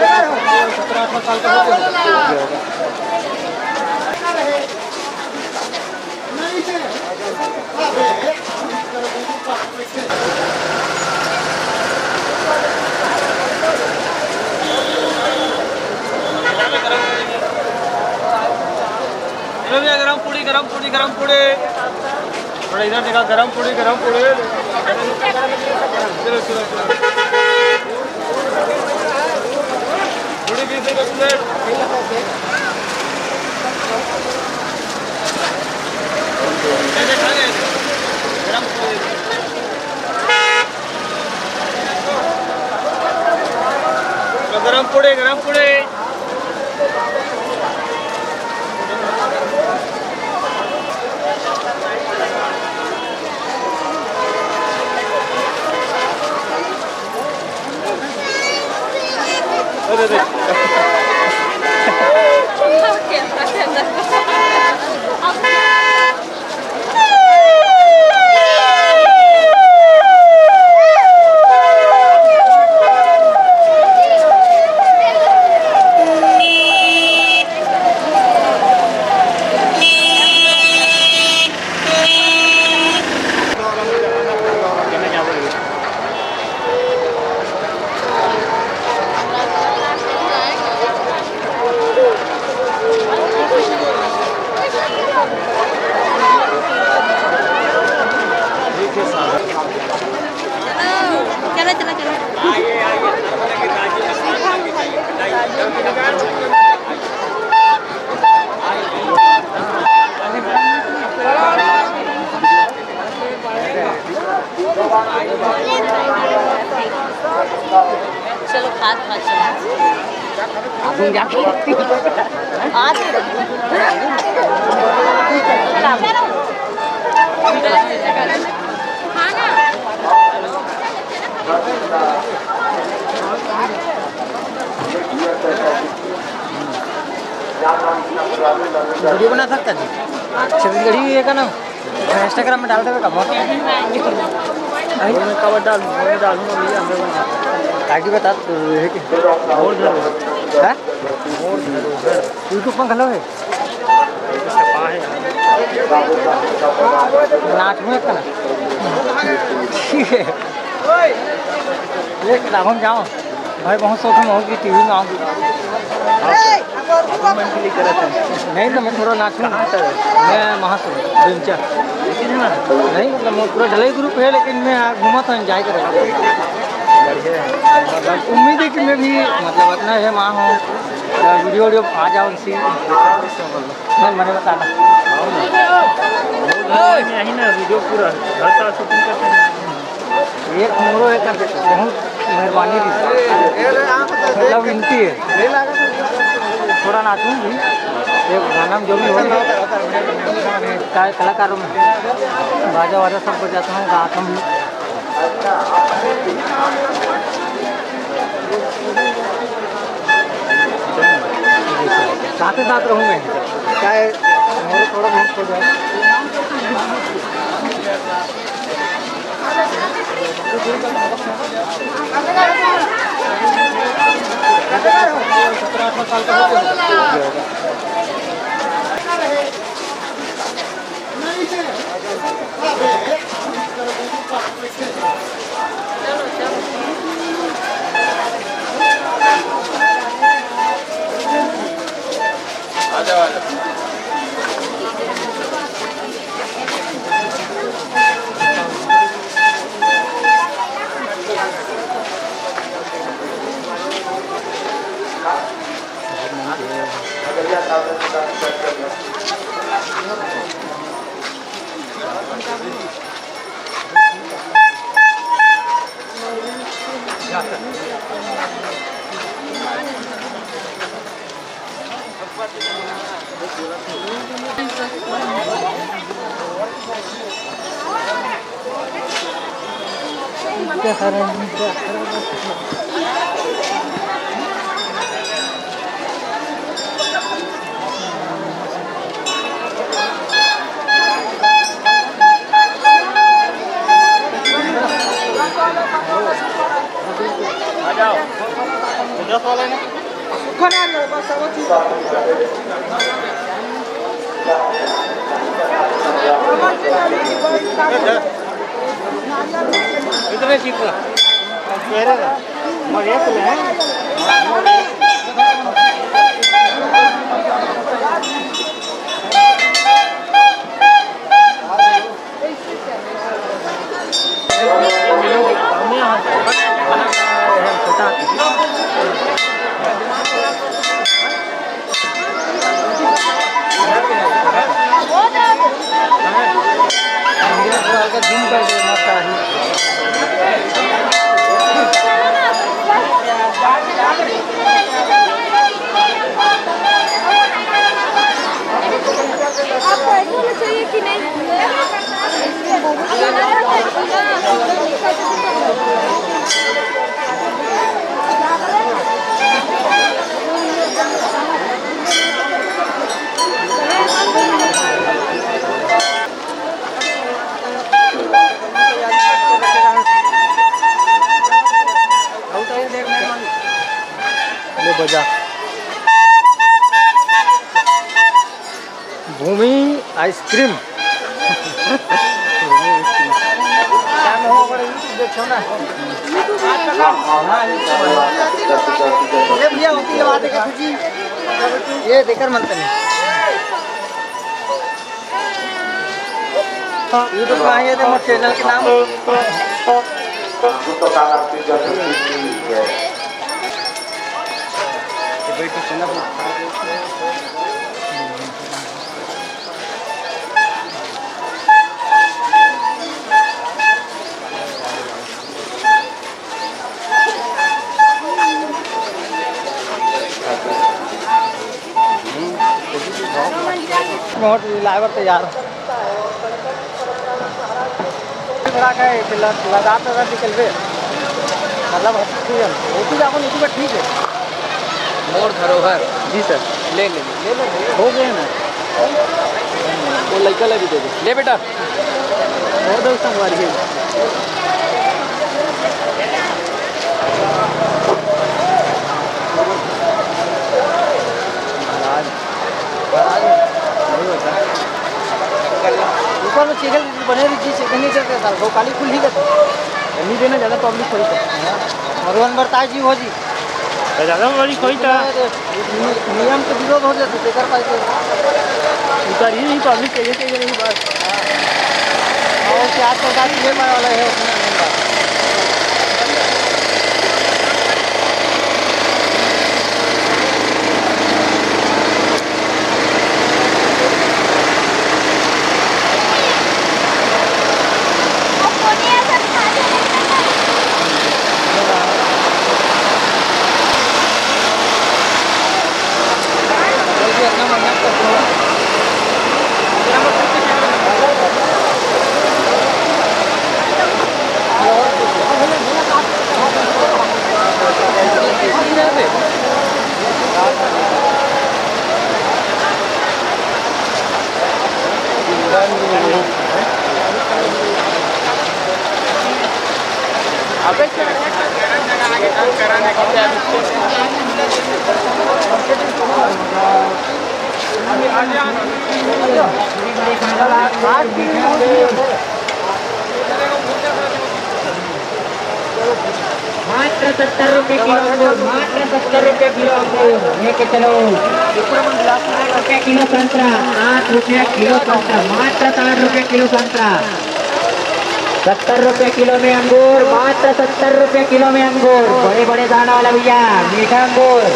17-18 साल का हो गया। गरम पूड़ी थोड़ा इधर देखा, गरम पूड़ी चलो पूड़ी 20 रुपये प्लेट। गरम पूड़ी अरे चलो खाद वीडियो बना सकता जी, छत्तीसगढ़ी है का नाम, इंस्टाग्राम में डाल देगा बहुत कवर डालूंगा ताकि बता और यूट्यूब पर खलो है नाच में का ठीक है ले हम जाओ भाई बहुत शौक में होगी टीवी में आऊँगी नहीं तो मैं थोड़ा नाचूँ मैं वहाँ से बेंचा नहीं मतलब पूरा ढलाई ग्रुप है लेकिन मैं घूमा था एंजॉय करेगा उम्मीद है कि मैं भी मतलब अपना है माँ हूँ वीडियो आ जाओ इसी नहीं मैंने बताना यही ना वीडियो पूरा हर साल शूटिंग करते हैं एक मोरो एक बहुत मेहरबानी मतलब विनती है थोड़ा नाचूंगी एक गाना में जो भी होगा कलाकारों में बाजा वाजा सब बजाता हूँ गाता हूँ साथ ही साथ रहूँ मैं चाहे मोरो थोड़ा बहुत हो जाए साल का हो गया। 10 वाला है ना खाना बस वो चीज इतने चीज का चेहरे का मरे तो है चाहिए कि नहीं बजा भूमि आइसक्रीम ये देकर म्हणते नाही यूट्यूब में आइए तो चैनल के नाम लाइवर तैयार लगातार निकल गए मतलब यूट्यूब ठीक है मोर धरोहर जी सर ले हो गए ना वो लड़का भी दे दे ले बेटा और दो संगवारी है ऊपर में चिकन बने रही चीज चिकन नहीं चलते सर वो काली खुल ही करते नहीं देना ज़्यादा पब्लिक खोई और वन बार ताजी हो जी ज़्यादा बड़ी खोई था नियम के विरोध हो जाते बेकार पाई उतार ही नहीं पब्लिक चाहिए नहीं बात और क्या सरकार ले पाने वाला है उसमें मात्र 70 रुपये किलो मात्र 70 रुपये किलो लेके चलो रुपये किलो संतरा 8 रुपये किलो संतरा मात्र 60 रुपये किलो संतरा 70 रुपये किलो में अंगूर मात्र 70 रुपये किलो में अंगूर बड़े बड़े दाना वाला भैया मीठा अंगूर